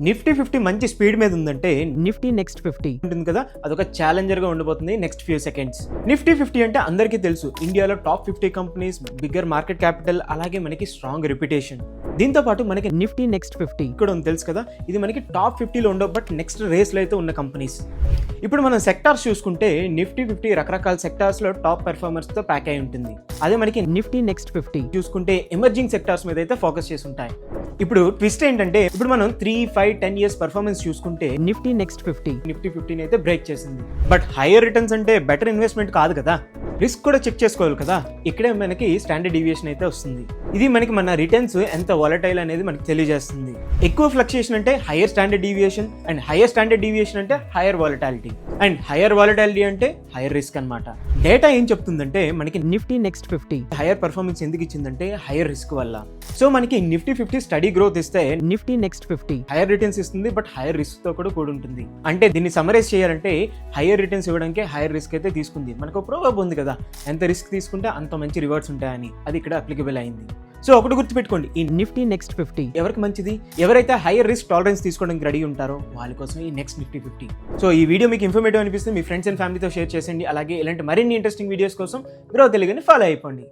Nifty 50 మంచి speed మీద ఉందంటే నిఫ్టీ నెక్స్ట్ 50 ఉంటుంది కదా, అదొక ఛాలెంజర్ గా ఉండబోతుంది నెక్స్ట్ ఫ్యూ సెకండ్స్. నిఫ్టీ 50 అంటే అందరికీ తెలుసు, ఇండియాలో top 50 companies, bigger market capital, అలాగే మనకి స్ట్రాంగ్ రెప్యుటేషన్. దీంతో పాటు మనకి నిఫ్టీ నెక్స్ట్ 50 ఇక్కడ ఉంది తెలుసు కదా, ఇది మనకి టాప్ 50లో ఉండవు, బట్ నెక్స్ట్ రేస్ లో అయితే ఉన్న కంపెనీస్. ఇప్పుడు మనం సెక్టార్స్ చూసుకుంటే నిఫ్టీ 50 రకరకాల సెక్టార్స్ లో టాప్ పెర్ఫార్మర్స్ తో ప్యాక్ అయి ఉంటుంది. అదే మనకి నిఫ్టీ నెక్స్ట్ 50 చూసుకుంటే ఎమర్జింగ్ సెక్టార్స్ మీద అయితే ఫోకస్ చేసి ఉంటాయి. ఇప్పుడు ట్విస్ట్ ఏంటంటే, ఇప్పుడు మనం 3, 5, 10 ఇయర్స్ పర్ఫార్మెన్స్ చూసుకుంటే నిఫ్టీ నెక్స్ట్ 50 నిఫ్టీ 50 అయితే బ్రేక్ చేసింది. బట్ హైయర్ రిటర్న్స్ అంటే బెటర్ ఇన్వెస్ట్మెంట్ కాదు కదా, రిస్క్ కూడా చెక్ చేసుకోవాలి కదా. ఇక్కడే మనకి స్టాండర్డ్ డీవియేషన్ అయితే వస్తుంది. ఇది మనకి మన రిటర్న్స్ ఎంత వాలటైల్ అనేది మనకి తెలియజేస్తుంది. ఎక్కువ ఫ్లక్చుయేషన్ అంటే higher standard deviation, and higher standard deviation అంటే higher volatility, and higher volatility అంటే హైయర్ రిస్క్ అన్నమాట. డేటా ఏం చెప్తుందంటే మనకి నిఫ్టీ నెక్స్ట్ 50 హైయర్ పర్ఫార్మెన్స్ ఎందుకు ఇచ్చిందంటే హైయర్ రిస్క్ వల్ల. సో మనకి నిఫ్టీ 50 స్టడీ గ్రోత్ ఇస్తే నిఫ్టీ నెక్స్ట్ 50 హైయర్ రిటర్న్స్ ఇస్తుంది, బట్ హైయర్ రిస్క్ తో కూడా కూడి ఉంటుంది. అంటే దీన్ని సమరైజ్ చేయాలంటే హైయర్ రిటర్న్స్ ఇవ్వడానికి హైయర్ రిస్క్ అయితే తీసుకుంది. మనకు ప్రోవర్బ్ ఉంది కదా, ఎంత రిస్క్ తీసుకుంటే అంత మంచి రివార్డ్స్ ఉంటాయని, అది ఇక్కడ అప్లికబుల్ అయింది. సో ఒకటి గుర్తుపెట్టుకోండి, ఈ నిఫ్టీ నెక్స్ట్ 50 ఎవరికి మంచిది, ఎవరైతే హైయర్ రిస్క్ టాలరెన్స్ తీసుకోవడానికి రెడీ ఉంటారో వాళ్ళ కోసం ఈ నెక్స్ట్ నిఫ్టీ 50. సో ఈ వీడియో మీకు ఇన్ఫర్మేటివ్ అనిపిస్తే మీ ఫ్రెండ్స్ అండ్ ఫ్యామిలీతో షేర్ చేసేయండి. అలాగే ఇలాంటి మరిన్ని ఇంట్రెస్టింగ్ వీడియోస్ కోసం గ్రో తెలుగుని ఫాలో అయిపోండి.